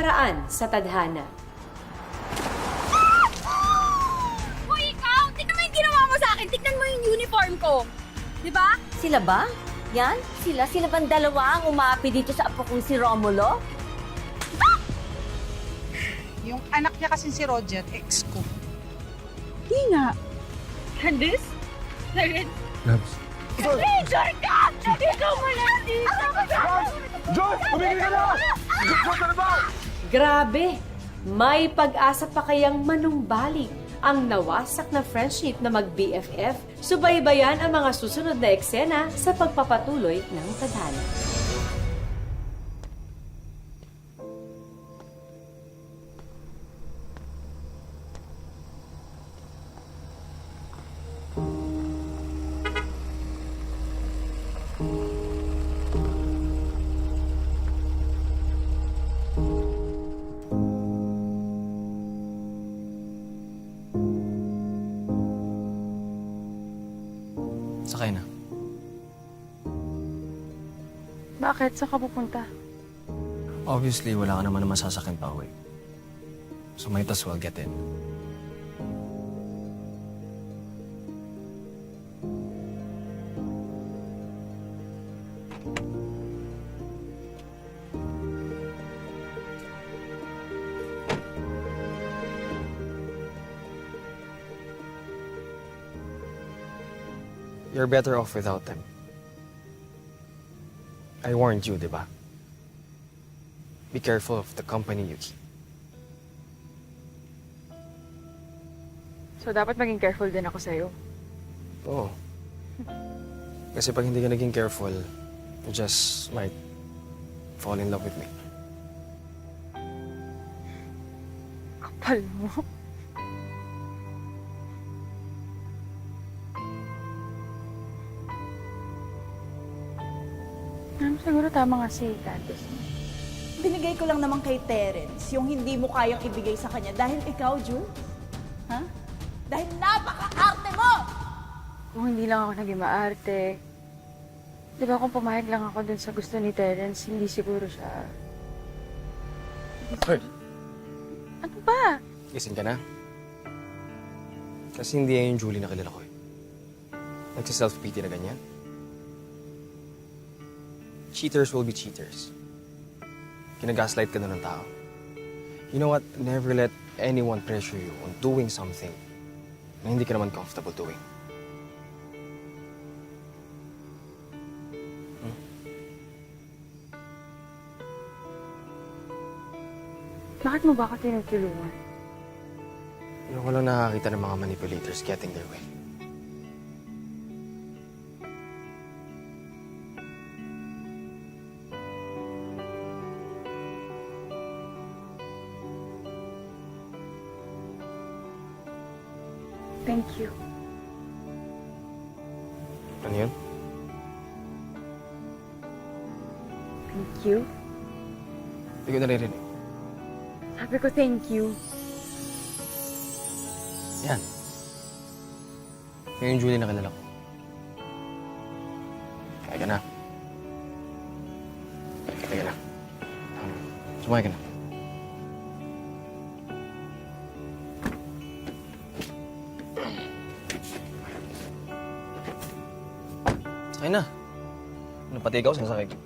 nakaraan sa tadhana. Hoy, ikaw! Tignan mo yung ginawa mo sa akin! Tignan mo yung uniform ko! Diba? Sila ba? Yan? Sila bang dalawa ang umaapi dito sa apo kong si Romulo? Yung anak niya kasi si Roger, ex ko. Di nga. Candice? Labs. Ranger ka! Nandito mo na dito! Diyos! Tumigil ka na! Diyos, ano ba? Grabe! May pag-asa pa kayang manumbalik ang nawasak na friendship na mag-BFF. Subaybayan ang mga susunod na eksena sa pagpapatuloy ng tadhana. Sakay na. Bakit? Saan ka pupunta? Obviously, wala ka naman na masasakyan pa uwi. So might as well get in. You're better off without them. I warned you, di ba? Be careful of the company you keep. So, dapat maging careful din ako sa'yo. Oo. Kasi pag hindi ka naging careful, you just might fall in love with me. Kapal mo. Siguro tama nga si Candice. Binigay ko lang naman kay Terence yung hindi mo kayang ibigay sa kanya dahil ikaw, Jules. Ha? Dahil napaka-arte mo! Kung hindi lang ako naging maarte, di ba kung pumayag lang ako dun sa gusto ni Terence, hindi siguro siya... Hey, Ano ba? gising ka na? Kasi hindi yan yung Julie na kilala ko eh. Nagsa-self-pity na ganyan. Cheaters will be cheaters. Kinagaslight ka na ng tao. You know what? Never let anyone pressure you on doing something na hindi ka naman comfortable doing. Bakit mo ba ako tinutulungan? Ano ko lang nakakita ng mga manipulators getting their way. Thank you. Ano yun? Thank you? Hindi ko naririnig. Sabi ko thank you. Yan. Yan yung Julie na kilala ko. Kaya ka na. Kaya ka na. Sumakay ka na. Sakay na. Ano pati ikaw, sinasakay ko.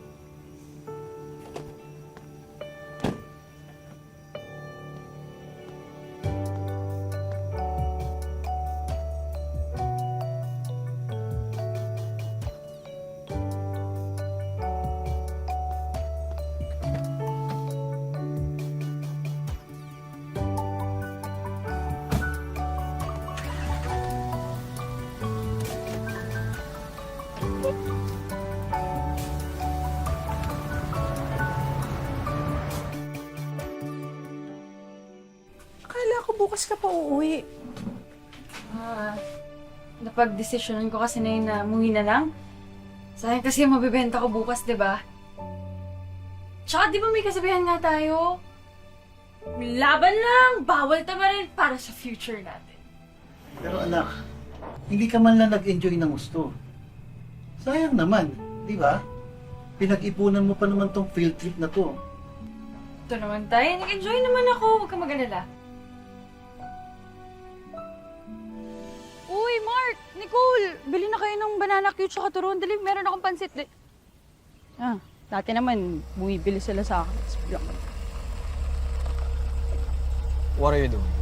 Akala ko bukas ka pa uuwi. Napag-desisyonan ko kasi na yun na umuwi na lang. Sayang kasi mabibenta ko bukas, di ba? Tsaka di ba may kasabihan nga tayo? Laban lang! Bawal tamarin para sa future natin. Pero anak, hindi ka man lang nag-enjoy ng gusto. Sayang naman, di ba? Pinag-ipunan mo pa naman tong field trip na to. Ito naman tayo. Nag-enjoy naman ako. Huwag kang mag-alala. Uy, Mark! Nicole! Bili na kayo ng banana cute sa turon. Dali, meron akong pansit. Dati naman, bumibili sila sa akin. What are you doing?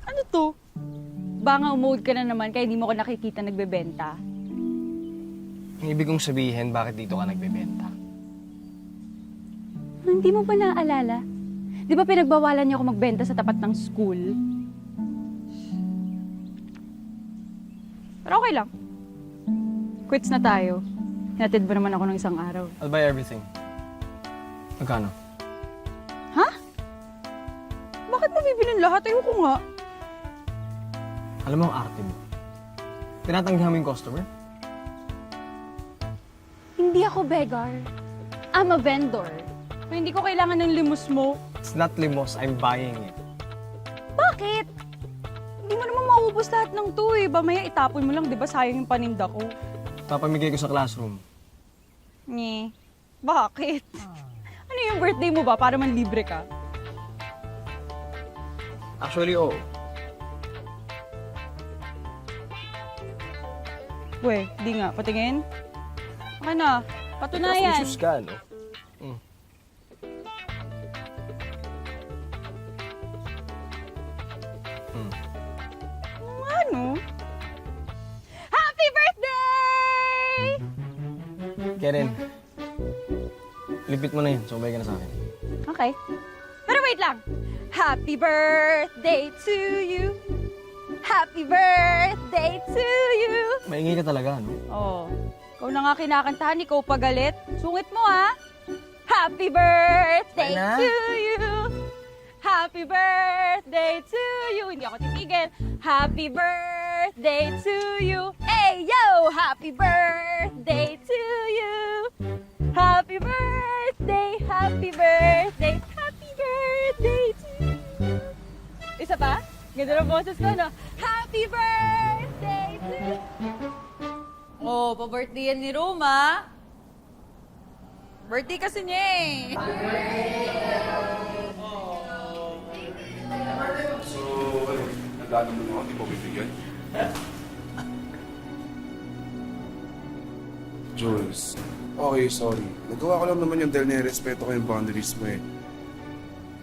Ano to? Baka umuod ka na naman kaya hindi mo ko nakikita nagbebenta. Ang ibig kong sabihin, bakit dito ka nagbebenta? Hindi mo ba naaalala? Di ba pinagbawalan niyo ako magbenta sa tapat ng school? Pero okay lang. Quits na tayo. Hinatid ba naman ako ng isang araw? I'll buy everything. Magkano? Ha? Bakit mo bibilin lahat? Ayoko nga. Alam mo ang arte mo. Tinatanggihan mo yung customer? Hindi ako beggar. I'm a vendor. So, hindi ko kailangan ng limos mo. It's not limos, I'm buying it. Bakit? Hindi mo naman maubos lahat ng to eh. Mamaya itapon mo lang, di ba? Sayang yung paninda ko. Papamigay ko sa classroom. Nye. Bakit? Ano yung birthday mo ba? Para man libre ka? Actually, oo. We, di nga. Patingin? Ano? Patunayan. Sus ka, no? Ano? Happy birthday! Karen, lipit mo na yun. Sumabay ka na sa akin. Okay. Pero wait lang. Happy birthday to you. Happy birthday to you. Maingay ka talaga, no? Oh. Ikaw na nga kinakantahan, ikaw pagalit. Sungit mo, ha? Happy birthday Ay na. to you. Happy birthday to you. Hindi ako titigil. Happy birthday to you. Hey, yo! Happy birthday to you. Happy birthday, happy birthday, happy birthday to you. Isa pa? Ganda ng boses ko, no? Happy birthday to you. Oh, pa-birthday yan ni Roma. Birthday kasi niya eh. So, nagdaan mo naman, di mo bibigyan? Jules, okay, sorry. Nagawa ko lang naman yung dahil nire-respeto ko yung boundaries mo eh.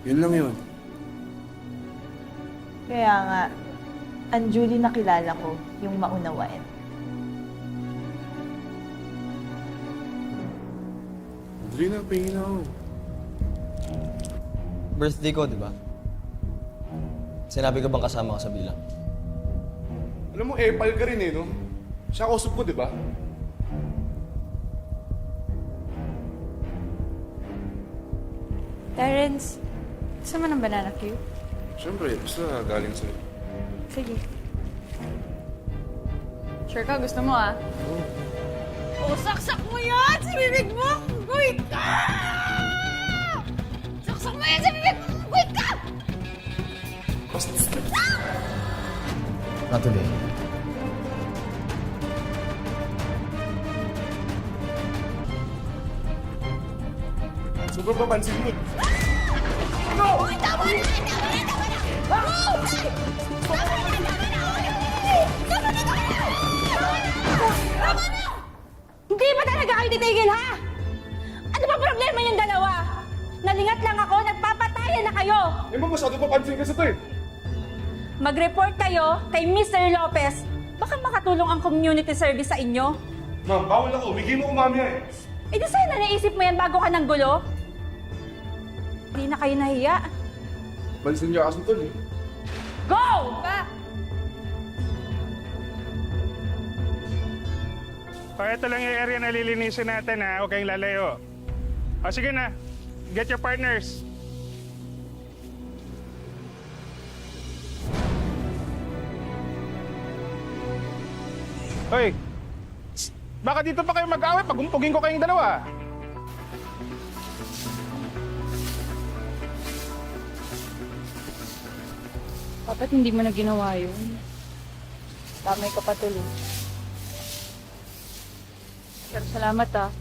Yun lang yun. Kaya nga, ang Julie na kilala ko, yung maunawain. Dali na, pingin ako. Birthday ko, di ba? Sinabi ko bang kasama ka sa bilang? Alam mo, epal ka rin eh, no? Siya kausap ko, di ba? Terence, gusto mo ng banana cue? Siyempre, basta galing sa'yo. Sige. Sure ka? Gusto mo ah? Oh, saksak mo yan sa bibig mo! Wait ka! Saksak mo yan sa bibig mo! Wait ka! Not today. Sobrang papansin mo. Uy, tama na! Tama na! Tama na! Oh! Tama na! Tama na! Tama na! Tama na! Hindi ba talaga kayo titigil, ha? Ano ba problema yung dalawa? Nalingat lang ako, nagpapatayan na kayo! Eh, ma'am, masyado papansin ka sa to eh. Mag-report kayo kay Mr. Lopez. Baka makatulong ang community service sa inyo. Ma'am, bawal ako. Bigay mo ko mamaya eh. Eh di sana naisip mo yan bago ka ng gulo? Hindi na kayo nahiya. Bansin niya kasi tol eh. Go! Pa! Ito lang yung area na lilinisin natin ha. Huwag kayong lalayo. O sige na. Get your partners. Hoy! Baka dito pa kayo mag-away pag umpugin ko kayong dalawa. Dapat hindi mo na ginawa yun. Tamay ka pa tuloy. Pero salamat ah.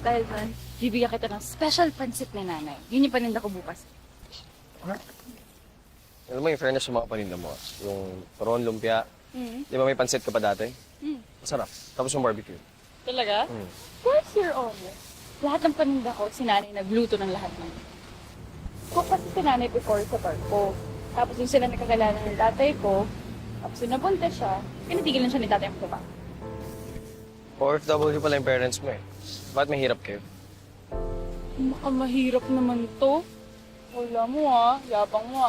Dahil man. bibigyan kita ng special pansit ni nanay. Yun yung paninda ko bukas. Alam mo, in fairness sa mga paninda mo, yung turon, lumpia, di ba may pansit ka pa dati? Masarap. Tapos yung barbecue. Talaga? Of course, Your Honor. Lahat ng paninda ko, si nanay nagluto ng lahat ng. Cook kasi si nanay before sa barko. Tapos yung sila nakakilala ng tatay ko, tapos yung nabunta siya, pinatigilan siya ni tatay ang trabaho. OFW pala yung parents mo eh. Bakit mahirap kayo? Baka mahirap naman to. Wala mo yabang mo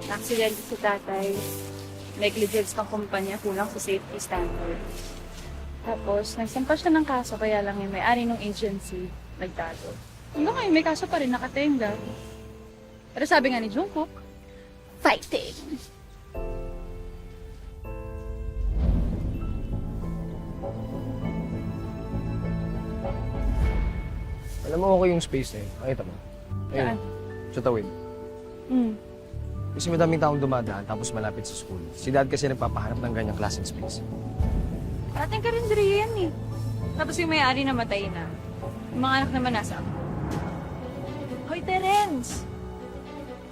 Accident si tatay. Negligence ng kumpanya, kulang sa safety standard. Tapos, nagsampa siya ng kaso, kaya lang yung may-ari ng agency, nagtago. Hanggang ngayon, may kaso pa rin nakatenga. Pero sabi nga ni Jungkook, fighting! Alam mo, okay yung space na yun. Nakita mo? Ayun. Sa tawid. Kasi madaming taong dumadaan tapos malapit sa school. Si dad kasi nagpapahanap ng ganyang klaseng space. Ating karinderiya yan eh. Tapos yung may-ari namatay na. Yung mga anak naman nasa ako. Hoy, Terence!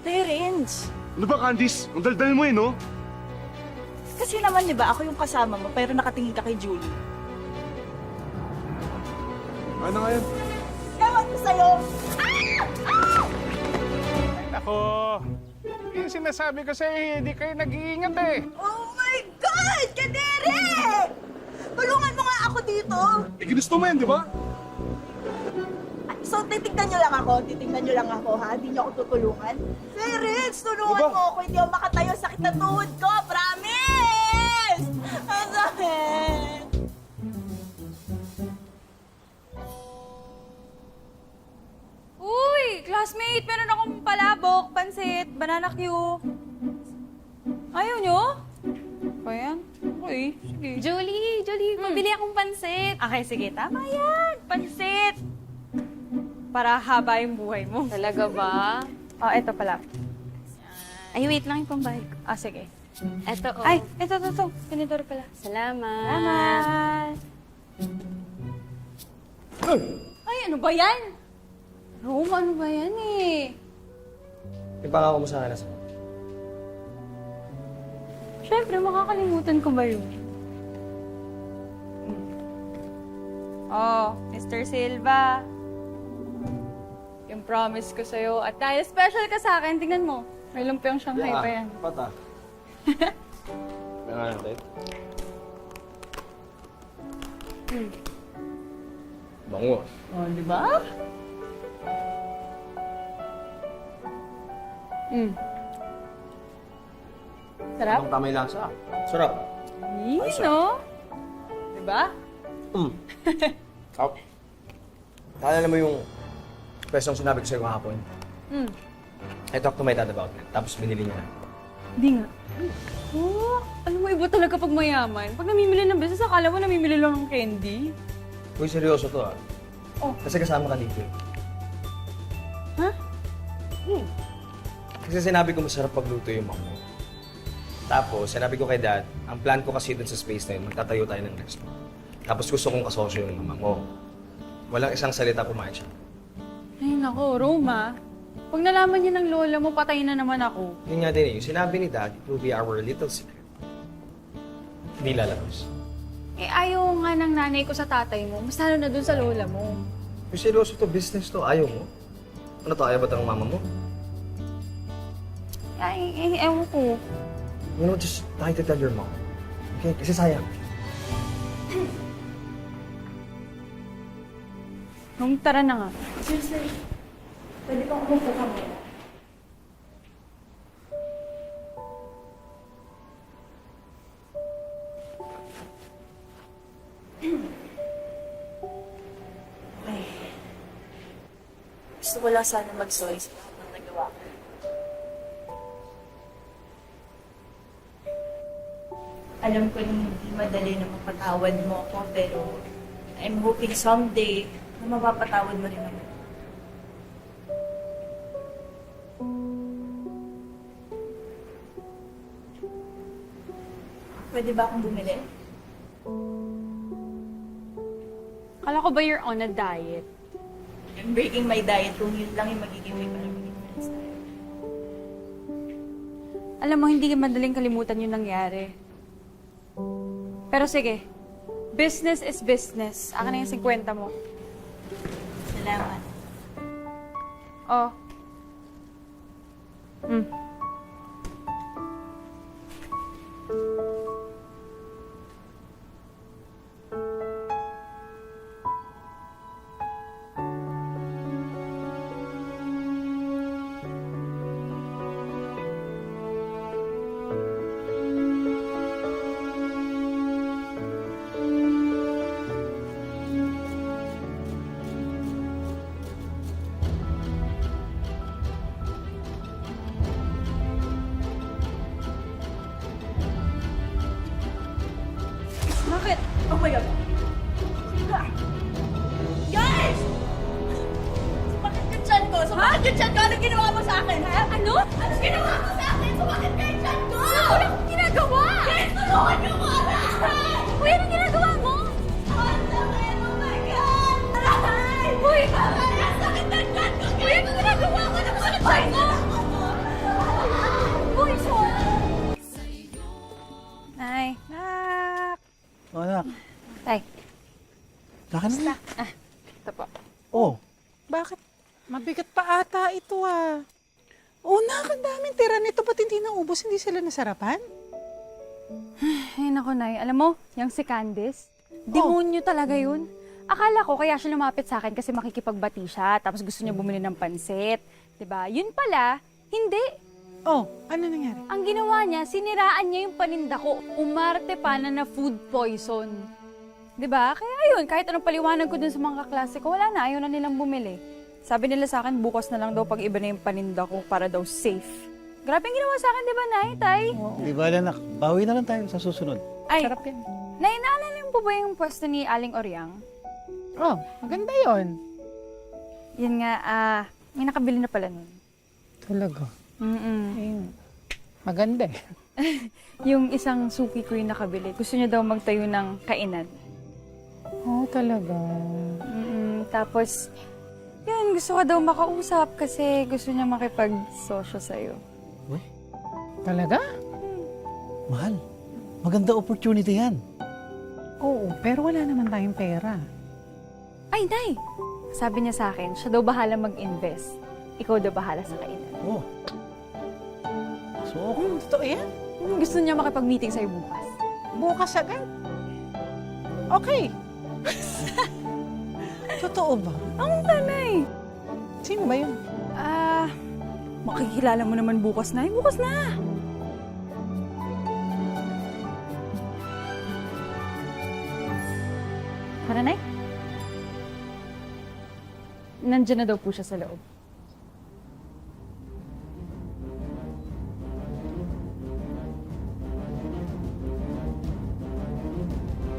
Terence! Ano ba, Candice? Ang daldal mo eh, no? Kasi naman, di ba, ako yung kasama mo, pero nakatingin ka kay Julie. Ano nga yan? Ewan ko sa'yo! Ako, yung sinasabi ko sa'yo, hindi kayo nag-iingat eh. Oh my God! Kadere! Tulungan mo nga ako dito! Eh, ginusto mo yan, di ba? So, titignan nyo lang ako. Titignan nyo lang ako, ha? Hindi nyo ako tutulungan. Terence, tulungan mo ako. Hindi ako makatayo. Sakit na tuhod ko. Promise! Ang sakit! Uy! Classmate! Meron akong palabok, pansit, banana Q. Ayaw nyo? Ayan. Okay, sige. Julie, mabili akong pansit. Okay, sige. Tama yan. Pansit! Para haba yung buhay mo. Talaga ba? Eto pala. Ay, wait lang yung pambayad ko. Sige. Eto, oh. Ay, ito. Ganito rin pala. Salamat. Salamat! Ay, ano ba yan? Rome, ano ba yan eh? Ipangako mo sa akin na Siyempre, makakalimutan ko ba yun? Oh, Mr. Silva. Yung promise ko sa'yo. At dahil special ka sa akin, tingnan mo. May lumpiang Shanghai pa yan. Pata. May nga natin. Bango. Oh, di ba? Sarap? Ang tama yung lasa. Sarap. No? Di ba? Naalala mo yung presong sinabi ko sa'yo kahapon? I talked to my dad about it. Tapos binili niya na. Hindi nga. Oh, alam mo, iba talaga pag mayaman. Pag namimili ng business, akala mo namimili lang ng candy. Uy, seryoso to ah. Oh. Kasi kasama ka dito. Ha? Kasi sinabi ko masarap pagluto yung mama mo. Tapos, sinabi ko kay dad, ang plan ko kasi dun sa space na yun, magtatayo tayo ng restaurant. Tapos gusto kong kasosyo yung mama mo. Walang isang salita pumayag siya. Ay, nako, Roma. Pag nalaman niya ng lola mo, patay na naman ako. Yun nga din eh, yung sinabi ni dad, it will be our little secret. Hindi lalabas. Eh, ayaw nga ng nanay ko sa tatay mo. Mas lalo na dun sa lola mo. Uy, seryoso to, business to, ayaw mo. Ano to, ayaw ba ito ng mama mo? Ay, ewan ko. You know, just try to tell your mom. Okay? Kasi sayang. Nung tara na nga. Seriously, pwede kang umupo ka mo. Gusto ko lang sana mag-sorry sa lahat ng nagawa ko. Alam ko na hindi madali na mapatawad mo ako, pero I'm hoping someday na mapapatawad mo rin ako. Pwede ba akong bumili? Akala Akala ko ba you're on a diet? I'm breaking my diet kung yun lang yung magiging way para maging friends tayo. Alam mo, hindi madaling kalimutan yung nangyari. Pero sige, business is business. Akin na yung 50 mo. Salamat. Oh. Bakit? Oh my God! Guys! Sumakit yung tiyan ko! Sumakit yung tiyan ko! Anong ginawa mo sa akin, ha? Ano? Anong ginawa mo sa akin? Sumakit ka yung tiyan ko! Wala akong ginagawa! Guys, tulungan niyo ko! Aray! Uy, anong ginagawa mo? Ang sakit! Oh my God! Aray! Uy! Aray! Ang sakit ng tiyan ko! Uy, anong ginagawa mo? Napasakit tiyan ko! Uy, Nay. Nak. Oh, anak. Tay. Laka na. Ito po. Oh, bakit? Mabigat pa ata ito ah. Oh, ang daming tira nito. Ba't hindi naubos? Hindi sila nasarapan? Ay, naku, Nay. Alam mo, yung si Candice, demonyo talaga yun. Akala ko kaya siya lumapit sa akin kasi makikipagbati siya, tapos gusto niya bumili ng pansit. Diba? Yun pala, hindi. Oh, ano nangyari? Ang ginawa niya, siniraan niya yung paninda ko. Umarte pa na food poison. 'Di ba? Kaya ayun, kahit anong paliwanag ko dun sa mga kaklase ko, wala na, ayaw na nilang bumili. Sabi nila sa akin, bukas na lang daw pag iba na yung paninda ko para daw safe. Grabe ang ginawa sa akin, di ba, Nay, Tay? Di ba, anak? Bawi na lang tayo sa susunod. Ay, Sarap yan. Nay, naalala mo po ba yung pwesto ni Aling Oryang? Oh, maganda yon. Yan nga, may nakabili na pala nun. Talaga. Mm-mm. Maganda eh. Yung isang suki ko yung nakabili. Gusto niya daw magtayo ng kainan. Oh, talaga. Tapos, yun, gusto ka daw makausap kasi gusto niya makipag-sosyo sa'yo. Talaga? Mahal. Maganda opportunity yan. Oo, pero wala naman tayong pera. Ay, Nay! Sabi niya sa akin, siya daw bahala mag-invest. Ikaw daw bahala sa kainan. Oh. So, Totoo yan? Gusto niya makipag-meeting sa'yo bukas. Bukas agad? Okay. Totoo ba? Ang Nay! Sino ba yun? Makikilala mo naman bukas, Nay. Bukas na! Tara, Nay. Nandiyan na daw po siya sa loob.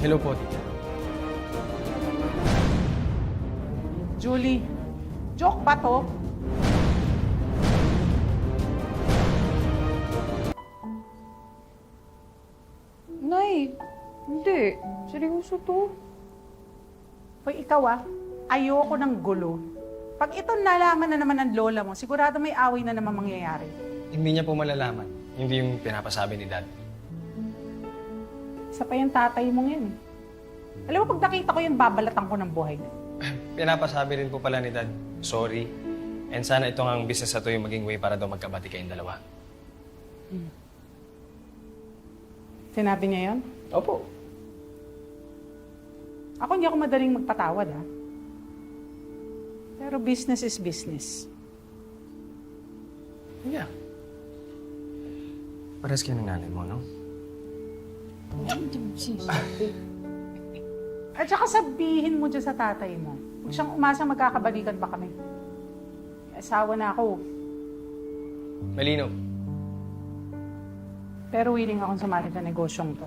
Hello po, tita. Julie, joke ba to? Nay, hindi. Seryoso to. Hoy, ikaw ayoko ng gulo. Pag ito nalaman na naman ng lola mo, sigurado may away na naman mangyayari. Hindi niya po malalaman. Hindi yung pinapasabi ni Dad. Isa pa yung tatay mong yan. Alam mo, pag nakita ko yan, babalatan ko ng buhay. Pinapasabi rin po pala ni Dad, sorry. And sana ito ang business na to yung maging way para daw magkabati kayong dalawa. Sinabi niya yan? Opo. Ako hindi ako madaling magpatawad, Pero business is business. Yeah. Pares kayo ng nanay mo, no? At saka sabihin mo dyan sa tatay mo, huwag siyang umasang magkakabalikan pa kami. May asawa na ako, Malino. pero willing akong sumali sa negosyong to.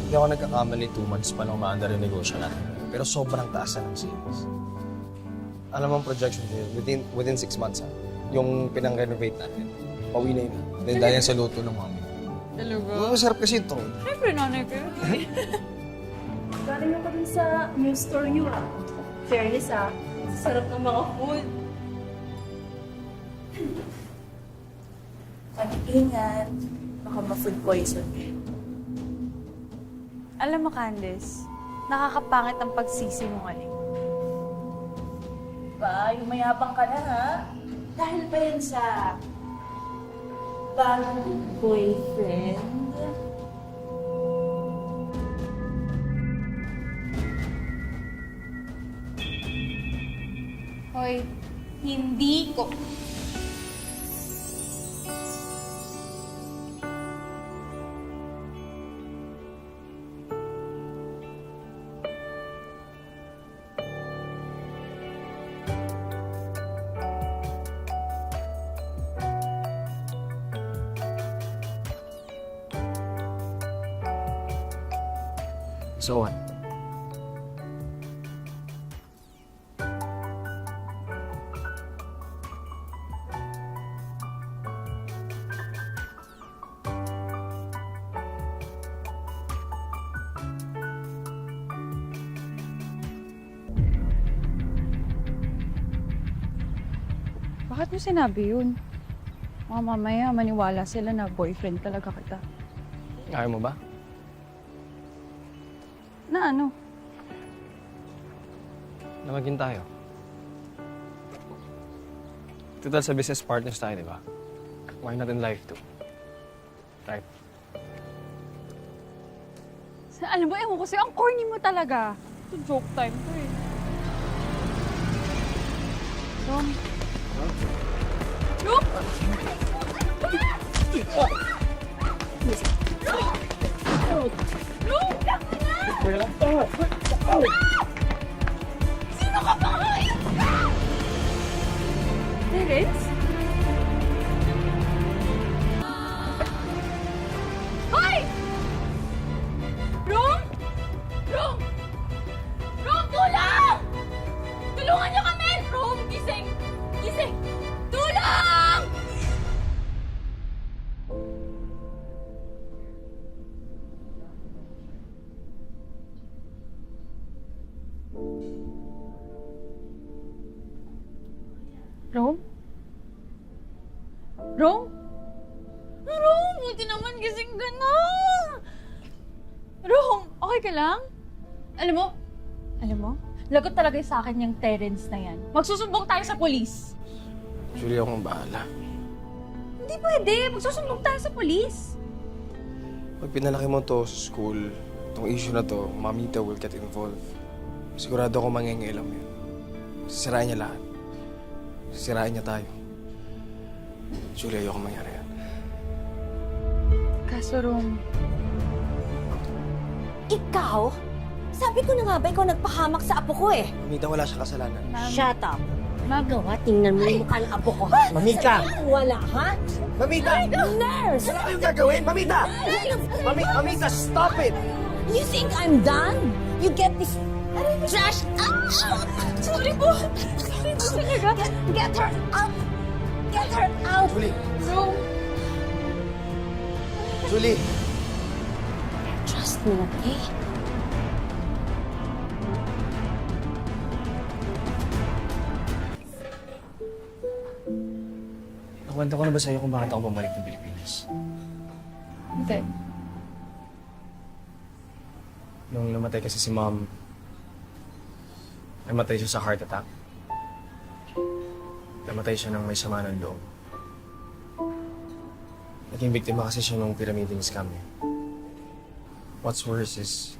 Hindi ako nagkakamali 2 months pa lang umaandar yung negosyo natin. Pero sobrang taas na ng sales. Alam mo ang projection ko, within 6 months, Yung pinang-renovate natin. Pauwi na yun. Then dahil yan sa luto ng mami. Talaga? Oo, masarap kasi ito. Siyempre, nanay ko yun. Galing ako dun sa new store niyo ah. Fairness ah. Sarap ng mga food. Mag-ingat. Baka ma-food poison. Alam mo, Candice, nakakapangit ang pagsisinungaling. Ba, yumayabang ka na ha? Dahil ba yan sa bagong boyfriend? Hoy, hindi ko. So what? Bakit mo sinabi yun? Mga mamaya, maniwala sila na boyfriend talaga kita. Ayaw mo ba? Na ano? Na maging tayo. Total sa business partners tayo, di ba? Why not in life too? Right? Alam mo, ewan ko sa'yo, ang corny mo talaga. Ito joke time to eh. Rom? Rom? Sino ka ba? Ayun ka! Terence? Hoy! Rom? Rom! Rom, tulong! Tulungan niyo kami! Rom, gising! Gising! Tulong! Rom? Rom? Rom, buti naman gising ka na. Rom, okay ka lang? Alam mo, lagot talaga sa akin yung Terence na yan. Magsusumbong tayo sa polis. Julie, ako ang bahala. Hindi pwede. Magsusumbong tayo sa polis. Pag pinalaki mo to sa school, itong issue na to, Mamita will get involved. Sigurado ako mangingilam yun. Sisirain niya lahat. Sisirain niya tayo. Julie, ayoko mangyari yan. Kaso, Rom, Ikaw? Sabi ko na nga ba ikaw nagpahamak sa apo ko eh. Mamita, wala siya kasalanan. Shut up. Magawa, tingnan mo yung mukha ng apo ko. Mamita! Wala, ha? Mamita! Nurse! Wala kayong gagawin! Mamita! Mamita, stop it! You think I'm done? You get this trash out! Sorry po! Sorry po talaga. Get her out! Get her out! Julie! Rom! Julie! Trust me, okay? Nakwento ko na ba sa'yo kung bakit ako bumalik ng Pilipinas? hindi. Nung namatay kasi si Mom, namatay siya sa heart attack. Namatay siya ng may sama ng loob. Naging biktima kasi siya ng pyramiding scam niya. What's worse is,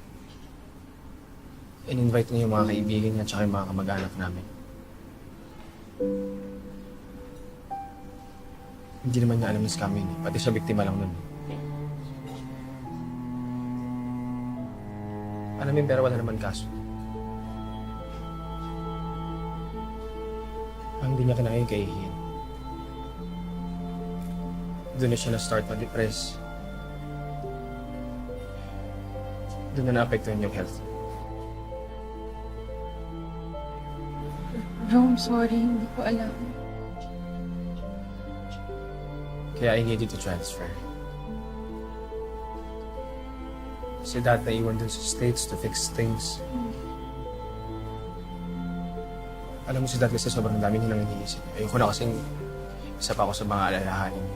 in-invite niya yung mga kaibigan niya at yung mga kamag-anak namin. Hindi naman niya alam yung scam yun. Pati siya biktima lang nun. Alam yun, pero wala naman kaso. Ang hindi niya kinakaya yung kaihiyan. Doon na siya na-start ma-depress. Doon na na-apektuhan yung health. Rom, sorry, hindi ko alam. Kaya I need you to transfer. Si Dad na iwan dun sa States to fix things. Alam mo si Dad kasi sobrang dami nilang iniisip. Ayoko na kasing isa pa ako sa mga alalahanin.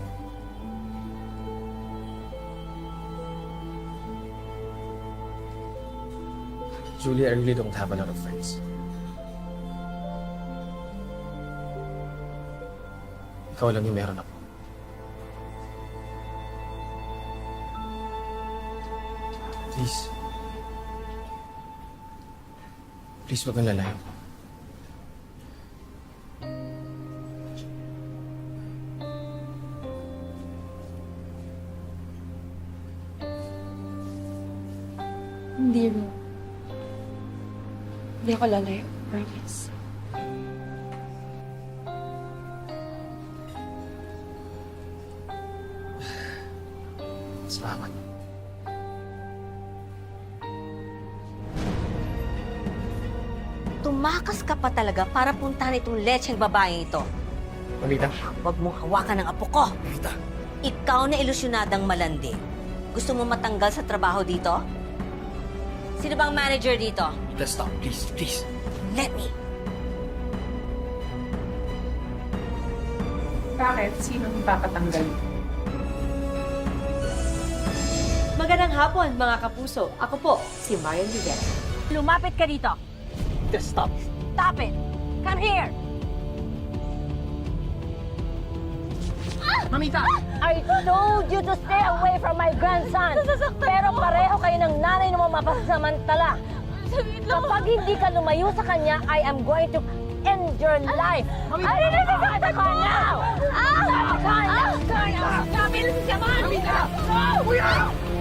Julie, I really don't have a lot of friends. Ikaw lang yung meron ako. Please. Please, wag kang lalayo. Hindi rin. Hindi ako lalayo. Promise. Salamat. Tumakas ka pa talaga para puntahan itong lecheng babaeng ito. Mamita. Huwag mong hawakan ang apo ko. Mamita. Ikaw na ilusyonadang malandi. Gusto mo matanggal sa trabaho dito? Sino bang manager dito? Mamita, stop. Please, please. Let me. Bakit? Sinong papatanggal? Magandang hapon, mga kapuso. Ako po, si Marian Rivera. Lumapit ka dito. Just stop. Stop it. Come here. Mamita! I told you to stay away from my grandson. Pero pareho kayo ng nanay na mapasamantala. Kapag hindi ka lumayo sa kanya, I am going to end your life. I really got the car now. Stop it! Come on! Stop it! Come on!